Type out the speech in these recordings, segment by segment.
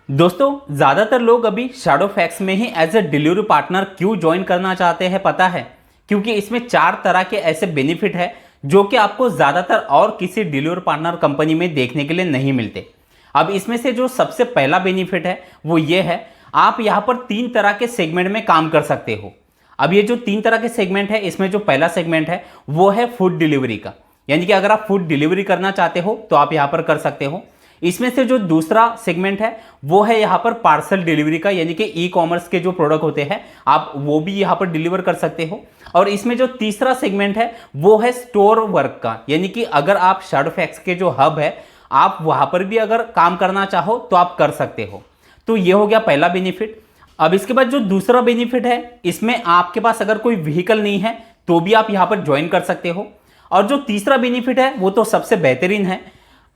दोस्तों ज़्यादातर लोग अभी शैडोफैक्स में ही एज ए डिलीवरी पार्टनर क्यों ज्वाइन करना चाहते हैं पता है? क्योंकि इसमें 4 तरह के ऐसे बेनिफिट है जो कि आपको ज़्यादातर और किसी डिलीवरी पार्टनर कंपनी में देखने के लिए नहीं मिलते। अब इसमें से जो सबसे पहला बेनिफिट है वो ये है, आप यहाँ पर 3 तरह के सेगमेंट में काम कर सकते हो। अब ये जो 3 तरह के सेगमेंट है, इसमें जो पहला सेगमेंट है वो है फूड डिलीवरी का, यानी कि अगर आप फूड डिलीवरी करना चाहते हो तो आप यहाँ पर कर सकते हो। इसमें से जो दूसरा सेगमेंट है वो है यहाँ पर पार्सल डिलीवरी का, यानी कि ई कॉमर्स के जो प्रोडक्ट होते हैं आप वो भी यहाँ पर डिलीवर कर सकते हो। और इसमें जो तीसरा सेगमेंट है वो है स्टोर वर्क का, यानी कि अगर आप शैडोफैक्स के जो हब है आप वहाँ पर भी अगर काम करना चाहो तो आप कर सकते हो। तो ये हो गया पहला बेनिफिट। अब इसके बाद जो दूसरा बेनिफिट है, इसमें आपके पास अगर कोई व्हीकल नहीं है तो भी आप यहाँ पर ज्वाइन कर सकते हो। और जो तीसरा बेनिफिट है वो तो सबसे बेहतरीन है,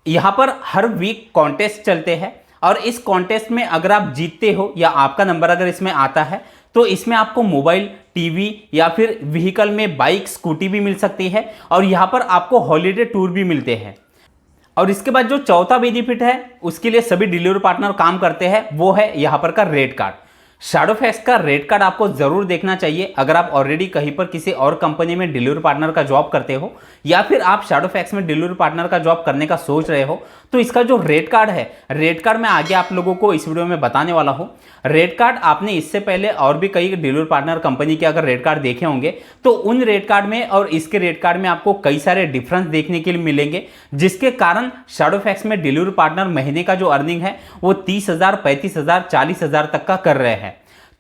यहाँ पर हर वीक कॉन्टेस्ट चलते हैं और इस कॉन्टेस्ट में अगर आप जीतते हो या आपका नंबर अगर इसमें आता है तो इसमें आपको मोबाइल, टीवी या फिर व्हीकल में बाइक, स्कूटी भी मिल सकती है और यहाँ पर आपको हॉलीडे टूर भी मिलते हैं। और इसके बाद जो चौथा बेनिफिट है उसके लिए सभी डिलीवरी पार्टनर काम करते हैं, वो है यहाँ पर का रेट कार्ड। शैडोफैक्स का रेट कार्ड आपको जरूर देखना चाहिए अगर आप ऑलरेडी कहीं पर किसी और कंपनी में डिलीवरी पार्टनर का जॉब करते हो या फिर आप शैडोफैक्स में डिलीवरी पार्टनर का जॉब करने का सोच रहे हो। तो इसका जो रेट कार्ड है, रेट कार्ड मैं आगे आप लोगों को इस वीडियो में बताने वाला हूं। रेट कार्ड आपने इससे पहले और भी कई डिलीवरी पार्टनर कंपनी के अगर रेट कार्ड देखे होंगे तो उन रेट कार्ड में और इसके रेट कार्ड में आपको कई सारे डिफरेंस देखने के लिए मिलेंगे, जिसके कारण शैडोफैक्स में डिलीवरी पार्टनर महीने का जो अर्निंग है वो 30,000, 35,000, 40,000 तक का कर रहे हैं।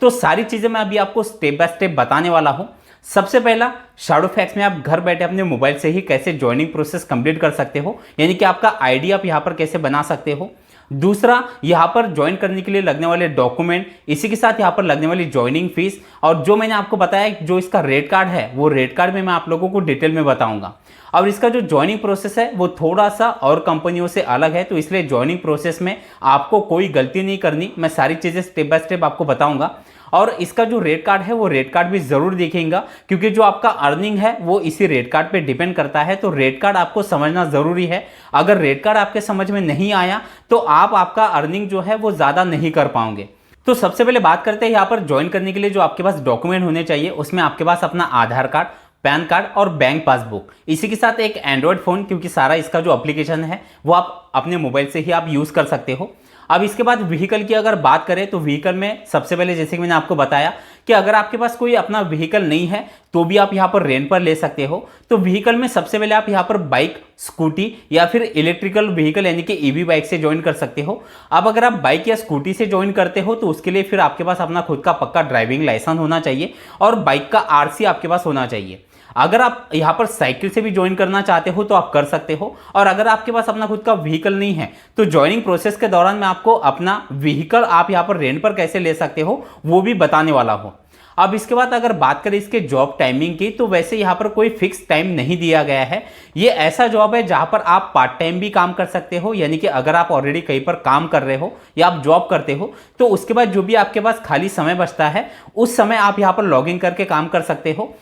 तो सारी चीजें मैं अभी आपको स्टेप बाय स्टेप बताने वाला हूं। सबसे पहला, शैडोफैक्स में आप घर बैठे अपने मोबाइल से ही कैसे ज्वाइनिंग प्रोसेस कंप्लीट कर सकते हो, यानी कि आपका आईडी आप यहां पर कैसे बना सकते हो। दूसरा, यहां पर ज्वाइन करने के लिए लगने वाले डॉक्यूमेंट, इसी के साथ यहां पर लगने वाली ज्वाइनिंग फीस, और जो मैंने आपको बताया जो इसका रेट कार्ड है वो रेट कार्ड में मैं आप लोगों को डिटेल में बताऊंगा। और इसका जो ज्वाइनिंग प्रोसेस है वो थोड़ा सा और कंपनियों से अलग है, तो इसलिए ज्वाइनिंग प्रोसेस में आपको कोई गलती नहीं करनी, मैं सारी चीजें स्टेप बाय स्टेप आपको बताऊंगा। और इसका जो रेट कार्ड है वो रेट कार्ड भी जरूर देखेंगे, क्योंकि जो आपका अर्निंग है वो इसी रेट कार्ड पे डिपेंड करता है। तो रेट कार्ड आपको समझना जरूरी है। अगर रेट कार्ड आपके समझ में नहीं आया तो आप आपका अर्निंग जो है वो ज्यादा नहीं कर पाओगे। तो सबसे पहले बात करते हैं यहाँ पर ज्वाइन करने के लिए जो आपके पास डॉक्यूमेंट होने चाहिए। उसमें आपके पास अपना आधार कार्ड, पैन कार्ड और बैंक पासबुक, इसी के साथ एक एंड्रॉयड फोन, क्योंकि सारा इसका जो एप्लीकेशन है वो आप अपने मोबाइल से ही आप यूज कर सकते हो। अब इसके बाद व्हीकल की अगर बात करें तो व्हीकल में सबसे पहले, जैसे कि मैंने आपको बताया कि अगर आपके पास कोई अपना व्हीकल नहीं है तो भी आप यहाँ पर रेंट पर ले सकते हो। तो व्हीकल में सबसे पहले आप यहाँ पर बाइक, स्कूटी या फिर इलेक्ट्रिकल व्हीकल यानी कि ईवी बाइक से ज्वाइन कर सकते हो। अब अगर आप बाइक या स्कूटी से ज्वाइन करते हो तो उसके लिए फिर आपके पास अपना खुद का पक्का ड्राइविंग लाइसेंस होना चाहिए और बाइक का आरसी आपके पास होना चाहिए। अगर आप यहाँ पर साइकिल से भी ज्वाइन करना चाहते हो तो आप कर सकते हो। और अगर आपके पास अपना खुद का व्हीकल नहीं है तो ज्वाइनिंग प्रोसेस के दौरान मैं आपको अपना व्हीकल आप यहाँ पर रेंट पर कैसे ले सकते हो वो भी बताने वाला हूँ। अब इसके बाद अगर बात करें इसके जॉब टाइमिंग की, तो वैसे यहाँ पर कोई फिक्स टाइम नहीं दिया गया है। ये ऐसा जॉब है जहाँ पर आप पार्ट टाइम भी काम कर सकते हो, यानी कि अगर आप ऑलरेडी कहीं पर काम कर रहे हो या आप जॉब करते हो तो उसके बाद जो भी आपके पास खाली समय बचता है उस समय आप यहाँ पर लॉग इन करके काम कर सकते हो।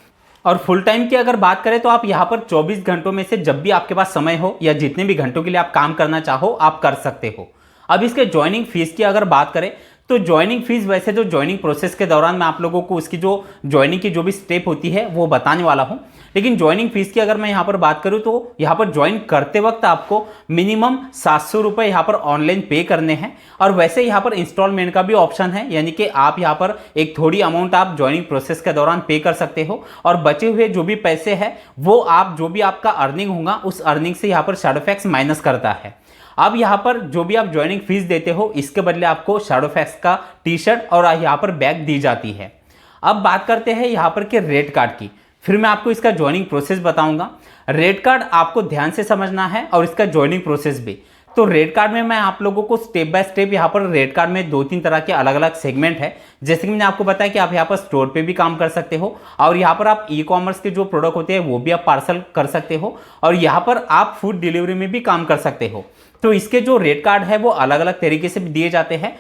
और फुल टाइम की अगर बात करें तो आप यहाँ पर 24 घंटों में से जब भी आपके पास समय हो या जितने भी घंटों के लिए आप काम करना चाहो आप कर सकते हो। अब इसके ज्वाइनिंग फीस की अगर बात करें तो ज्वाइनिंग फीस, वैसे जो ज्वाइनिंग प्रोसेस के दौरान मैं आप लोगों को उसकी जो ज्वाइनिंग की जो भी स्टेप होती है वो बताने वाला हूं, लेकिन ज्वाइनिंग फीस की अगर मैं यहाँ पर बात करूँ तो यहाँ पर ज्वाइन करते वक्त आपको मिनिमम 700 रुपये यहाँ पर ऑनलाइन पे करने हैं। और वैसे यहाँ पर इंस्टॉलमेंट का भी ऑप्शन है, यानी कि आप यहाँ पर एक थोड़ी अमाउंट आप ज्वाइनिंग प्रोसेस के दौरान पे कर सकते हो और बचे हुए जो भी पैसे हैं वो आप जो भी आपका अर्निंग होगा उस अर्निंग से यहाँ पर शैडोफैक्स माइनस करता है। अब यहाँ पर जो भी आप ज्वाइनिंग फीस देते हो इसके बदले आपको शैडोफैक्स का टी शर्ट और यहाँ पर बैग दी जाती है। अब बात करते हैं यहाँ पर के रेट कार्ड की, फिर मैं आपको इसका ज्वाइनिंग प्रोसेस बताऊंगा। रेट कार्ड आपको ध्यान से समझना है और इसका ज्वाइनिंग प्रोसेस भी। तो रेट कार्ड में मैं आप लोगों को स्टेप बाय स्टेप, यहाँ पर रेट कार्ड में 2-3 तरह के अलग अलग सेगमेंट है। जैसे कि मैंने आपको बताया कि आप यहाँ पर स्टोर पे भी काम कर सकते हो और यहाँ पर आप ई कॉमर्स के जो प्रोडक्ट होते हैं वो भी आप पार्सल कर सकते हो और यहाँ पर आप फूड डिलीवरी में भी काम कर सकते हो। तो इसके जो रेट कार्ड है वो अलग अलग तरीके से दिए जाते हैं।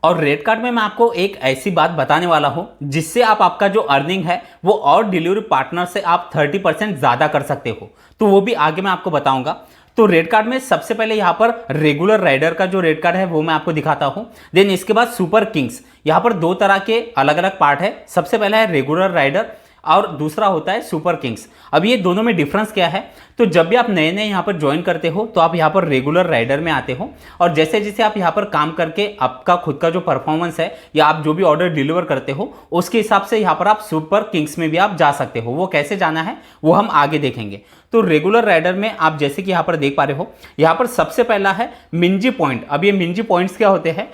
और रेट कार्ड में मैं आपको एक ऐसी बात बताने वाला हूं जिससे आप आपका जो अर्निंग है वो और डिलीवरी पार्टनर से आप 30% ज्यादा कर सकते हो, तो वो भी आगे मैं आपको बताऊंगा। तो रेट कार्ड में सबसे पहले यहाँ पर रेगुलर राइडर का जो रेट कार्ड है वो मैं आपको दिखाता हूँ। देन इसके बाद सुपर किंग्स, यहाँ पर दो तरह के अलग अलग पार्ट है। सबसे पहला है रेगुलर राइडर और दूसरा होता है सुपर किंग्स। अब ये दोनों में डिफरेंस क्या है, तो जब भी आप नए नए यहाँ पर ज्वाइन करते हो तो आप यहाँ पर रेगुलर राइडर में आते हो, और जैसे जैसे आप यहाँ पर काम करके आपका खुद का जो परफॉर्मेंस है या आप जो भी ऑर्डर डिलीवर करते हो उसके हिसाब से यहाँ पर आप सुपर किंग्स में भी आप जा सकते हो। वो कैसे जाना है वो हम आगे देखेंगे। तो रेगुलर राइडर में आप जैसे कि यहाँ पर देख पा रहे हो, यहाँ पर सबसे पहला है मिंजी पॉइंट। अब ये मिंजी पॉइंट्स क्या होते हैं,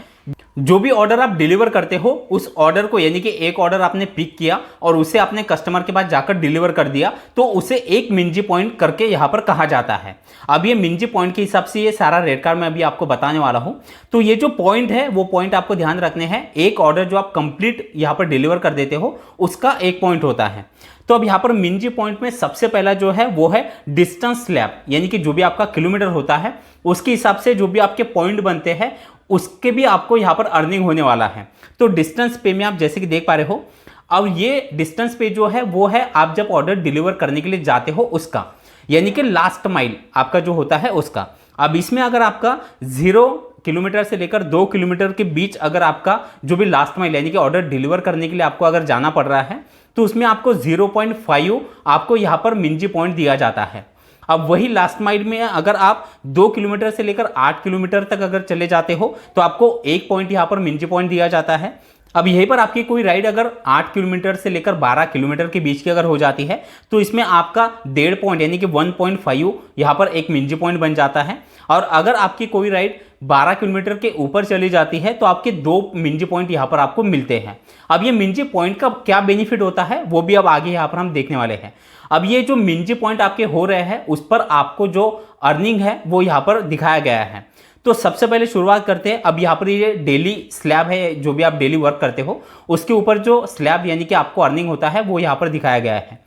जो भी ऑर्डर आप डिलीवर करते हो उस ऑर्डर को, यानी कि एक ऑर्डर आपने पिक किया और उसे आपने कस्टमर के पास जाकर डिलीवर कर दिया, तो उसे एक मिंजी पॉइंट करके यहां पर कहा जाता है। अब ये मिंजी पॉइंट के हिसाब से ये सारा रेट कार्ड मैं अभी आपको बताने वाला हूं। तो ये जो पॉइंट है वो पॉइंट आपको ध्यान रखने हैं। एक ऑर्डर जो आप कंप्लीट यहां पर डिलीवर कर देते हो उसका एक पॉइंट होता है। तो अब यहाँ पर मिंजी पॉइंट में सबसे पहला जो है वो है डिस्टेंस स्लैब, यानी कि जो भी आपका किलोमीटर होता है उसके हिसाब से जो भी आपके पॉइंट बनते हैं उसके भी आपको यहाँ पर अर्निंग होने वाला है। तो डिस्टेंस पे में आप जैसे कि देख पा रहे हो, अब ये डिस्टेंस पे जो है वो है आप जब ऑर्डर डिलीवर करने के लिए जाते हो उसका, यानी कि लास्ट माइल आपका जो होता है उसका। अब इसमें अगर आपका 0 किलोमीटर से लेकर 2 किलोमीटर के बीच अगर आपका जो भी लास्ट माइल यानी कि ऑर्डर डिलीवर करने के लिए आपको अगर जाना पड़ रहा है तो उसमें आपको 0.5 आपको यहाँ पर मिंजी पॉइंट दिया जाता है। अब वही लास्ट माइल में अगर आप 2 किलोमीटर से लेकर 8 किलोमीटर तक अगर चले जाते हो तो आपको एक पॉइंट यहाँ पर मिंजी पॉइंट दिया जाता है। अब यहीं पर आपकी कोई राइड अगर 8 किलोमीटर से लेकर 12 किलोमीटर के बीच की अगर हो जाती है तो इसमें आपका 1.5 पॉइंट यानी कि 1.5 यहाँ पर एक मिंजी पॉइंट बन जाता है। और अगर आपकी कोई राइड 12 किलोमीटर के ऊपर चली जाती है तो आपके 2 मिंजी पॉइंट यहाँ पर आपको मिलते हैं। अब ये मिंजी पॉइंट का क्या बेनिफिट होता है वो भी अब आगे यहाँ पर हम देखने वाले हैं। अब ये जो मिंजी पॉइंट आपके हो रहे हैं उस पर आपको जो अर्निंग है वो यहाँ पर दिखाया गया है। तो सबसे पहले शुरुआत करते हैं। अब यहाँ पर ये डेली स्लैब है, जो भी आप डेली वर्क करते हो उसके ऊपर जो स्लैब यानी कि आपको अर्निंग होता है वो यहाँ पर दिखाया गया है।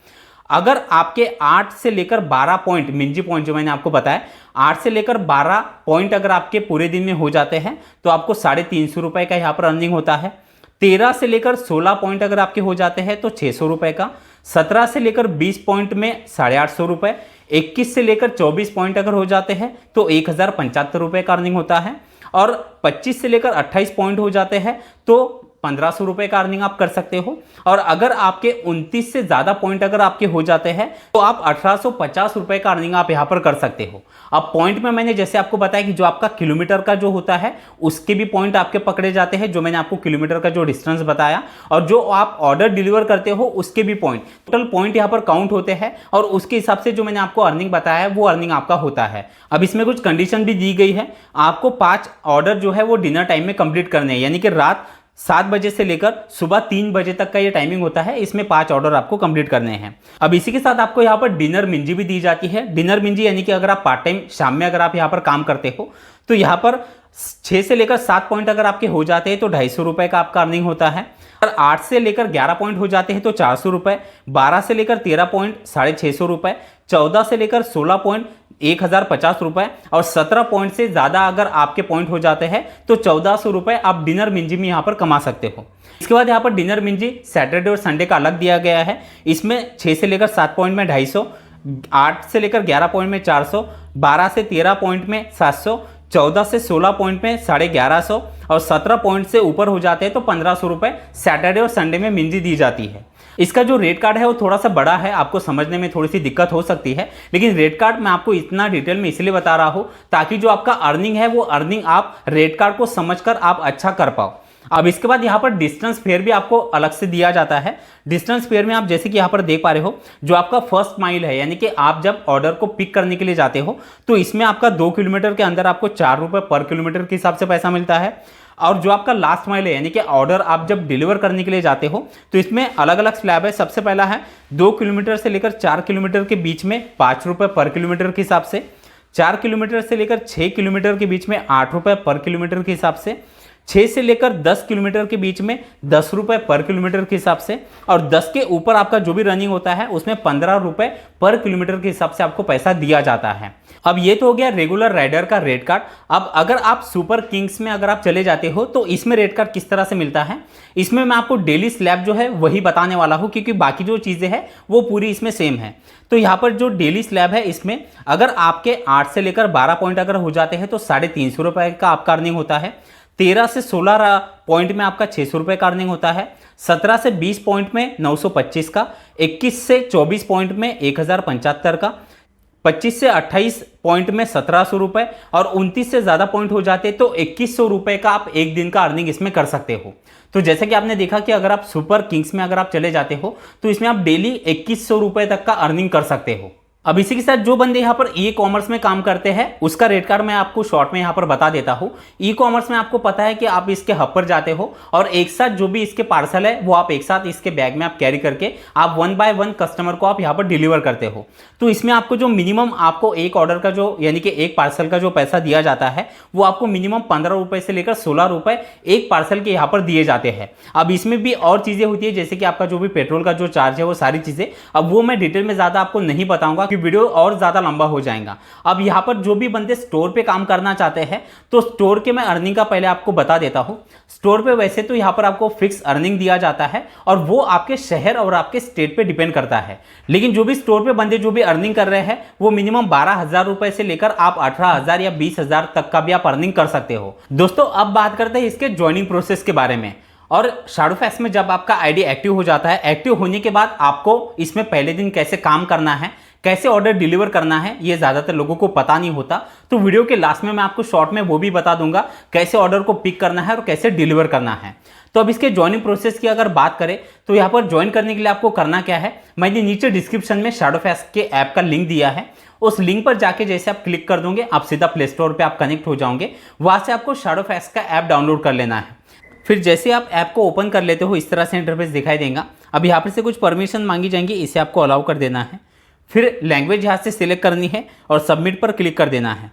अगर आपके 8 से लेकर 12 पॉइंट मिंजी पॉइंट जो मैंने आपको बताया 8 से लेकर 12 पॉइंट अगर आपके पूरे दिन में हो जाते हैं तो आपको 350 रुपये का यहाँ पर अर्निंग होता है। 13 से लेकर 16 पॉइंट अगर आपके हो जाते हैं तो 600 रुपये का। 17 से लेकर 20 पॉइंट में 850 रुपये। 21 से लेकर 24 पॉइंट अगर हो जाते हैं तो 1075 रुपये का अर्निंग होता है। और 25 से लेकर 28 पॉइंट हो जाते हैं तो 1500 रुपये का अर्निंग आप कर सकते हो। और अगर आपके 29 से ज़्यादा पॉइंट अगर आपके हो जाते हैं तो आप 1850 रुपये का अर्निंग आप यहाँ पर कर सकते हो। अब पॉइंट में मैंने जैसे आपको बताया कि जो आपका किलोमीटर का जो होता है उसके भी पॉइंट आपके पकड़े जाते हैं, जो मैंने आपको किलोमीटर का जो डिस्टेंस बताया, और जो आप ऑर्डर डिलीवर करते हो उसके भी पॉइंट, टोटल पॉइंट यहाँ पर काउंट होते हैं और उसके हिसाब से जो मैंने आपको अर्निंग बताया है वो अर्निंग आपका होता है। अब इसमें कुछ कंडीशन भी दी गई है। आपको 5 ऑर्डर जो है वो डिनर टाइम में कंप्लीट करने हैं, यानी कि रात 7 बजे से लेकर सुबह 3 बजे तक का ये टाइमिंग होता है। इसमें 5 ऑर्डर आपको कंप्लीट करने हैं। अब इसी के साथ आपको यहाँ पर डिनर मिंजी भी दी जाती है। डिनर मिंजी यानी कि अगर आप पार्ट टाइम शाम में अगर आप यहाँ पर काम करते हो तो यहाँ पर 6 से लेकर 7 पॉइंट अगर आपके हो जाते हैं तो 250 रुपये का आपका अर्निंग होता है। और 8 से लेकर 11 पॉइंट हो जाते हैं तो 400 रुपये। 12 से लेकर 13 पॉइंट 650 रुपये। 14 से लेकर 16 पॉइंट 1050 रुपये। और 17 पॉइंट से ज़्यादा अगर आपके पॉइंट हो जाते हैं तो 1400 रुपये आप डिनर मिंजी में यहाँ पर कमा सकते हो। इसके बाद यहाँ पर डिनर मिंजी सैटरडे और संडे का अलग दिया गया है। इसमें 6 से लेकर 7 पॉइंट में 250, 8 से लेकर 11 पॉइंट में 400, 12 से 13 पॉइंट में 700, 14 से 16 पॉइंट में 1150 और 17 पॉइंट से ऊपर हो जाते हैं तो 1500 रुपये सैटरडे और संडे में मिंजी दी जाती है। इसका जो रेट कार्ड है वो थोड़ा सा बड़ा है, आपको समझने में थोड़ी सी दिक्कत हो सकती है, लेकिन रेट कार्ड मैं आपको इतना डिटेल में इसलिए बता रहा हूँ ताकि जो आपका अर्निंग है वो अर्निंग आप रेट कार्ड को समझकर आप अच्छा कर पाओ। अब इसके बाद यहाँ पर डिस्टेंस फेयर भी आपको अलग से दिया जाता है। डिस्टेंस फेयर में आप जैसे कि यहाँ पर देख पा रहे हो, जो आपका फर्स्ट माइल है यानी कि आप जब ऑर्डर को पिक करने के लिए जाते हो तो इसमें आपका 2 किलोमीटर के अंदर आपको 4 रुपये पर किलोमीटर के हिसाब से पैसा मिलता है। और जो आपका लास्ट माइल है यानी कि ऑर्डर आप जब डिलीवर करने के लिए जाते हो तो इसमें अलग अलग स्लैब है। सबसे पहला है 2 किलोमीटर से लेकर 4 किलोमीटर के बीच में 5 रुपये पर किलोमीटर के हिसाब से। 4 किलोमीटर से लेकर 6 किलोमीटर के बीच में 8 रुपये पर किलोमीटर के हिसाब से। 6 से लेकर 10 किलोमीटर के बीच में 10 रुपए पर किलोमीटर के हिसाब से, और 10 के ऊपर आपका जो भी रनिंग होता है उसमें 15 रुपए पर किलोमीटर के हिसाब से आपको पैसा दिया जाता है। अब ये तो हो गया रेगुलर राइडर का रेट कार्ड। अब अगर आप सुपर किंग्स में अगर आप चले जाते हो तो इसमें रेट कार्ड किस तरह से मिलता है, इसमें मैं आपको डेली स्लैब जो है वही बताने वाला हूँ, क्योंकि बाकी जो चीज़ें हैं वो पूरी इसमें सेम है। तो यहाँ पर जो डेली स्लैब है इसमें अगर आपके 8 से लेकर 12 पॉइंट अगर हो जाते हैं तो 350 रुपये का आपका अर्निंग होता है। 13 से 16 पॉइंट में आपका 600 रुपये का अर्निंग होता है। 17 से 20 पॉइंट में 925 का। 21 से 24 पॉइंट में 1075 का। 25 से 28 पॉइंट में 1700 रुपये, और 29 से ज़्यादा पॉइंट हो जाते तो 2100 रुपये का आप एक दिन का अर्निंग इसमें कर सकते हो। तो जैसे कि आपने देखा कि अगर आप सुपर किंग्स में अगर आप चले जाते हो तो इसमें आप डेली 2100 रुपये तक का अर्निंग कर सकते हो। अब इसी के साथ जो बंदे यहाँ पर ई कॉमर्स में काम करते हैं उसका रेट कार्ड मैं आपको शॉर्ट में यहाँ पर बता देता हूँ। ई कॉमर्स में आपको पता है कि आप इसके हब पर जाते हो और एक साथ जो भी इसके पार्सल है वो आप एक साथ इसके बैग में आप कैरी करके आप 1 बाय 1 कस्टमर को आप यहाँ पर डिलीवर करते हो। तो इसमें आपको जो मिनिमम आपको एक ऑर्डर का जो यानी कि एक पार्सल का जो पैसा दिया जाता है वो आपको मिनिमम 15 रुपये से लेकर 16 रुपये एक पार्सल के यहाँ पर दिए जाते हैं। अब इसमें भी और चीज़ें होती है, जैसे कि आपका जो भी पेट्रोल का जो चार्ज है वो सारी चीज़ें, अब वो मैं डिटेल में ज़्यादा आपको नहीं बताऊंगा कि वीडियो और ज़्यादा लंबा हो जाएगा। अब यहाँ पर जो भी बंदे स्टोर पे काम करना चाहते हैं तो स्टोर के मैं अर्निंग का पहले आपको बता देता हूँ। स्टोर पे वैसे तो यहाँ पर आपको फिक्स अर्निंग दिया जाता है और वो आपके शहर और आपके स्टेट पे डिपेंड करता है, लेकिन जो भी स्टोर पे बंदे जो भी अर्निंग कर रहे हैं वो मिनिमम 12,000 रुपए से लेकर आप 18,000 या 20,000 तक का भी आप अर्निंग कर सकते हो। दोस्तों अब बात करते हैं इसके ज्वाइनिंग प्रोसेस के बारे में। और शैडोफैक्स में जब आपका आईडी एक्टिव हो जाता है, एक्टिव होने के बाद आपको इसमें पहले दिन कैसे काम करना है, कैसे ऑर्डर डिलीवर करना है, ये ज़्यादातर लोगों को पता नहीं होता। तो वीडियो के लास्ट में मैं आपको शॉर्ट में वो भी बता दूंगा कैसे ऑर्डर को पिक करना है और कैसे डिलीवर करना है। तो अब इसके ज्वाइनिंग प्रोसेस की अगर बात करें तो यहाँ पर ज्वाइन करने के लिए आपको करना क्या है, मैंने नीचे डिस्क्रिप्शन में शैडोफैक्स के ऐप का लिंक दिया है। उस लिंक पर जाके जैसे आप क्लिक कर दोगे आप सीधा प्ले स्टोर पर आप कनेक्ट हो जाओगे। वहाँ से आपको शैडोफैक्स का ऐप डाउनलोड कर लेना है। फिर जैसे आप ऐप को ओपन कर लेते हो इस तरह से इंटरफेस दिखाई देगा। अब यहाँ पर से कुछ परमिशन मांगी जाएंगी, इसे आपको अलाउ कर देना है। फिर लैंग्वेज यहाँ से सिलेक्ट करनी है और सबमिट पर क्लिक कर देना है।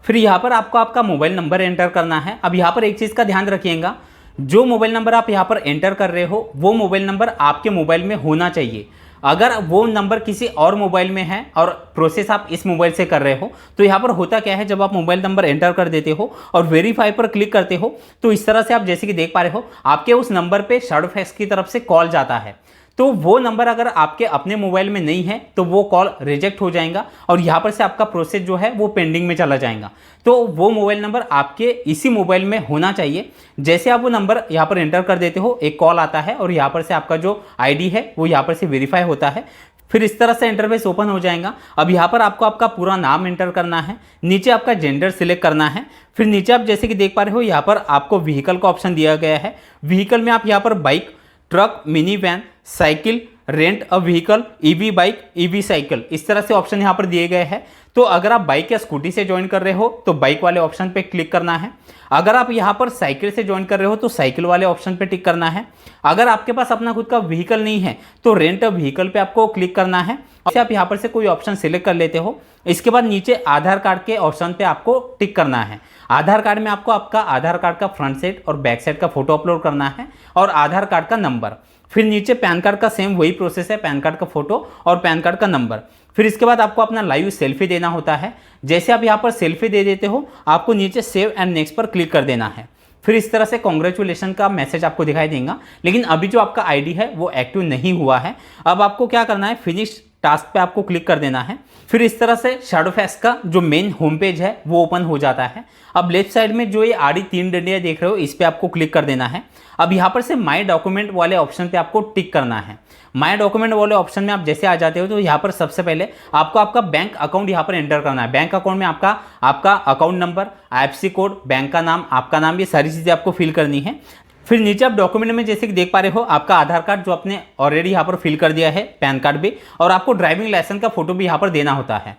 फिर यहाँ पर आपको आपका मोबाइल नंबर एंटर करना है। अब यहाँ पर एक चीज़ का ध्यान रखिएगा, जो मोबाइल नंबर आप यहाँ पर एंटर कर रहे हो वो मोबाइल नंबर आपके मोबाइल में होना चाहिए। अगर वो नंबर किसी और मोबाइल में है और प्रोसेस आप इस मोबाइल से कर रहे हो तो यहाँ पर होता क्या है, जब आप मोबाइल नंबर एंटर कर देते हो और वेरीफाई पर क्लिक करते हो तो इस तरह से आप जैसे कि देख पा रहे हो आपके उस नंबर पे शैडोफैक्स की तरफ से कॉल जाता है। तो वो नंबर अगर आपके अपने मोबाइल में नहीं है तो वो कॉल रिजेक्ट हो जाएगा और यहाँ पर से आपका प्रोसेस जो है वो पेंडिंग में चला जाएगा। तो वो मोबाइल नंबर आपके इसी मोबाइल में होना चाहिए। जैसे आप वो नंबर यहाँ पर एंटर कर देते हो एक कॉल आता है और यहाँ पर से आपका जो आईडी है वो यहाँ पर से वेरीफाई होता है। फिर इस तरह से इंटरफेस ओपन हो जाएगा। अब यहाँ पर आपको आपका पूरा नाम एंटर करना है, नीचे आपका जेंडर सिलेक्ट करना है। फिर नीचे आप जैसे कि देख पा रहे हो यहाँ पर आपको व्हीकल का ऑप्शन दिया गया है। व्हीकल में आप यहाँ पर bike, truck, mini van, cycle, rent a vehicle, EV bike, EV cycle, इस तरह से ऑप्शन यहाँ पर दिए गए हैं। तो अगर आप बाइक या स्कूटी से ज्वाइन कर रहे हो तो बाइक वाले ऑप्शन पे क्लिक करना है। अगर आप यहाँ पर साइकिल से ज्वाइन कर रहे हो तो साइकिल वाले ऑप्शन पे टिक करना है। अगर आपके पास अपना खुद का व्हीकल नहीं है तो रेंट अ व्हीकल पे आपको क्लिक करना है। आप यहाँ पर से कोई ऑप्शन सिलेक्ट कर लेते हो। इसके बाद नीचे आधार कार्ड के ऑप्शन पे आपको टिक करना है। आधार कार्ड में आपको आपका आधार कार्ड का फ्रंट साइड और बैक साइड का फोटो अपलोड करना है और आधार कार्ड का नंबर। फिर नीचे पैन कार्ड का सेम वही प्रोसेस है, पैन कार्ड का फोटो और पैन कार्ड का नंबर। फिर इसके बाद आपको अपना लाइव सेल्फी देना होता है। जैसे आप यहाँ पर सेल्फी दे देते हो आपको नीचे सेव एंड नेक्स्ट पर क्लिक कर देना है। फिर इस तरह से कॉन्ग्रेचुलेशन का मैसेज आपको दिखाई देगा, लेकिन अभी जो आपका आईडी है वो एक्टिव नहीं हुआ है। अब आपको क्या करना है, फिनिश टास्क पे आपको क्लिक कर देना है। फिर इस तरह से शैडोफैक्स का जो मेन होम पेज है वो ओपन हो जाता है। अब लेफ्ट साइड में जो ये आड़ी 3 डंडियाँ देख रहे हो इस पे आपको क्लिक कर देना है। अब यहाँ पर से माई डॉक्यूमेंट वाले ऑप्शन पे आपको टिक करना है। माई डॉक्यूमेंट वाले ऑप्शन में आप जैसे आ जाते हो तो यहाँ पर सबसे पहले आपको आपका बैंक अकाउंट यहाँ पर एंटर करना है। बैंक अकाउंट में आपका account number, IFSC code, bank का नाम, आपका नाम, ये सारी चीज़ें आपको फिल करनी है। फिर नीचे आप डॉक्यूमेंट में जैसे कि देख पा रहे हो आपका आधार कार्ड जो आपने ऑलरेडी यहाँ पर फिल कर दिया है, पैन कार्ड भी, और आपको ड्राइविंग लाइसेंस का फोटो भी यहाँ पर देना होता है।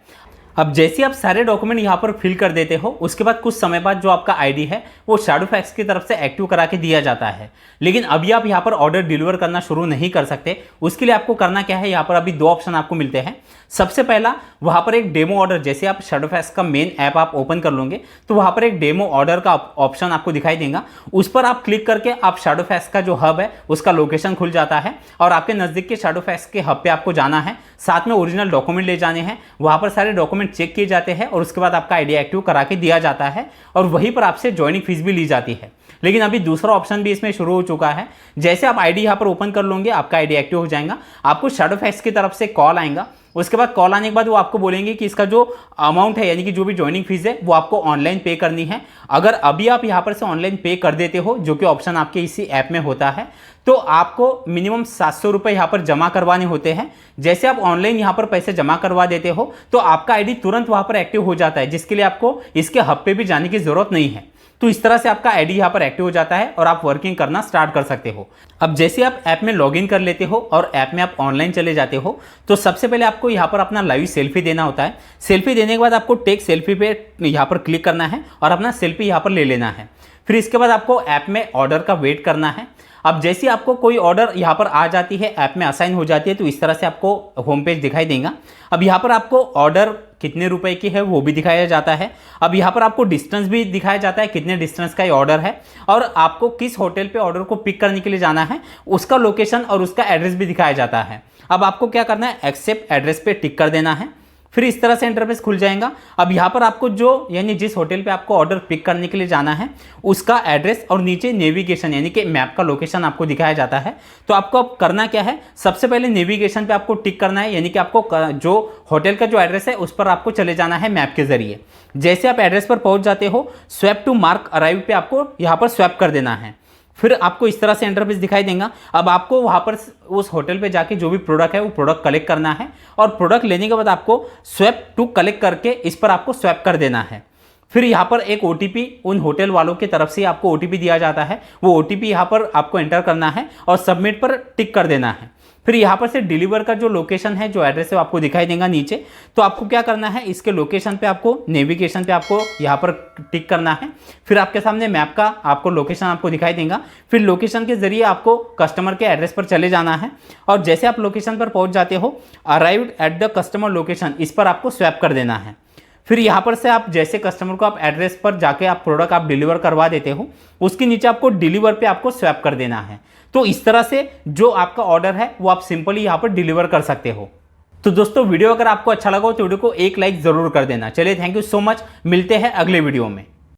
अब जैसे आप सारे डॉक्यूमेंट यहाँ पर फिल कर देते हो, उसके बाद कुछ समय बाद जो आपका आईडी है वो शैडोफैक्स की तरफ से एक्टिव करा के दिया जाता है। लेकिन अभी आप यहाँ पर ऑर्डर डिलीवर करना शुरू नहीं कर सकते। उसके लिए आपको करना क्या है, यहाँ पर अभी दो ऑप्शन आपको मिलते हैं। सबसे पहला, वहाँ पर एक डेमो ऑर्डर, जैसे आप शैडोफैक्स का मेन ऐप आप ओपन कर लोगे तो वहाँ पर एक डेमो ऑर्डर का ऑप्शन आपको दिखाई देगा। उस पर आप क्लिक करके आप शैडोफैक्स का जो हब है उसका लोकेशन खुल जाता है और आपके नज़दीक के शैडोफैक्स के हब पे आपको जाना है। साथ में ओरिजिनल डॉक्यूमेंट ले जाने हैं, वहाँ पर सारे डॉक्यूमेंट चेक किए जाते हैं और उसके बाद आपका आईडी एक्टिव करा के दिया जाता है और वहीं पर आपसे ज्वाइनिंग फीस भी ली जाती है। लेकिन अभी दूसरा ऑप्शन भी इसमें शुरू हो चुका है। जैसे आप आईडी यहाँ पर ओपन कर लोगे, आपका आईडी एक्टिव हो जाएगा, आपको शैडोफैक्स की तरफ से कॉल आएगा। उसके बाद कॉल आने के बाद वो आपको बोलेंगे कि इसका जो अमाउंट है, यानी कि जो भी ज्वाइनिंग फीस है, वो आपको ऑनलाइन पे करनी है। अगर अभी आप यहाँ पर से ऑनलाइन पे कर देते हो, जो कि ऑप्शन आपके इसी ऐप में होता है, तो आपको मिनिमम 700 रुपये यहाँ पर जमा करवाने होते हैं। जैसे आप ऑनलाइन यहाँ पर पैसे जमा करवा देते हो तो आपका आईडी तुरंत वहाँ पर एक्टिव हो जाता है, जिसके लिए आपको इसके हब पे भी जाने की ज़रूरत नहीं है। तो इस तरह से आपका आईडी यहाँ पर एक्टिव हो जाता है और आप वर्किंग करना स्टार्ट कर सकते हो। अब जैसे आप ऐप में लॉगिन कर लेते हो और ऐप में आप ऑनलाइन चले जाते हो, तो सबसे पहले आपको यहाँ पर अपना लाइव सेल्फी देना होता है। सेल्फी देने के बाद आपको टेक सेल्फी पे यहाँ पर क्लिक करना है और अपना सेल्फी यहाँ पर ले लेना है। फिर इसके बाद आपको ऐप में ऑर्डर का वेट करना है। अब जैसे आपको कोई ऑर्डर यहाँ पर आ जाती है, ऐप में असाइन हो जाती है, तो इस तरह से आपको होम पेज दिखाई देगा। अब यहाँ पर आपको ऑर्डर कितने रुपए की है वो भी दिखाया जाता है। अब यहाँ पर आपको डिस्टेंस भी दिखाया जाता है, कितने डिस्टेंस का ये ऑर्डर है, और आपको किस होटल पे ऑर्डर को पिक करने के लिए जाना है उसका लोकेशन और उसका एड्रेस भी दिखाया जाता है। अब आपको क्या करना है, एक्सेप्ट एड्रेस पे टिक कर देना है। फिर इस तरह से इंटरफेस खुल जाएगा। अब यहाँ पर आपको जो, यानी जिस होटल पे आपको ऑर्डर पिक करने के लिए जाना है उसका एड्रेस और नीचे नेविगेशन यानी कि मैप का लोकेशन आपको दिखाया जाता है। तो आपको अब करना क्या है, सबसे पहले नेविगेशन पे आपको टिक करना है, यानी कि आपको जो होटल का जो एड्रेस है उस पर आपको चले जाना है मैप के जरिए। जैसे आप एड्रेस पर पहुंच जाते हो, स्वैप टू मार्क अराइव पे आपको यहाँ पर स्वैप कर देना है। फिर आपको इस तरह से इंटरफेस दिखाई देगा। अब आपको वहाँ पर उस होटल पे जाके जो भी प्रोडक्ट है वो प्रोडक्ट कलेक्ट करना है और प्रोडक्ट लेने के बाद आपको स्वैप टू कलेक्ट करके इस पर आपको स्वैप कर देना है। फिर यहाँ पर एक OTP उन होटल वालों की तरफ से आपको OTP दिया जाता है, वो OTP यहाँ पर आपको एंटर करना है और सबमिट पर टिक कर देना है। फिर यहाँ पर से डिलीवर का जो लोकेशन है, जो एड्रेस है, वो आपको दिखाई देगा नीचे। तो आपको क्या करना है, इसके लोकेशन पे आपको, नेविगेशन पे आपको यहाँ पर टिक करना है। फिर आपके सामने मैप का आपको लोकेशन आपको दिखाई देगा। फिर लोकेशन के जरिए आपको कस्टमर के एड्रेस पर चले जाना है और जैसे आप लोकेशन पर पहुँच जाते हो, arrived at the customer location, इस पर आपको स्वैप कर देना है। फिर यहाँ पर से आप जैसे कस्टमर को आप एड्रेस पर जाके आप प्रोडक्ट आप डिलीवर करवा देते हो, उसके नीचे आपको डिलीवर पे आपको स्वैप कर देना है। तो इस तरह से जो आपका ऑर्डर है वो आप सिंपली यहाँ पर डिलीवर कर सकते हो। तो दोस्तों, वीडियो अगर आपको अच्छा लगा हो तो वीडियो को एक लाइक जरूर कर देना। चलिए, थैंक यू सो मच, मिलते हैं अगले वीडियो में।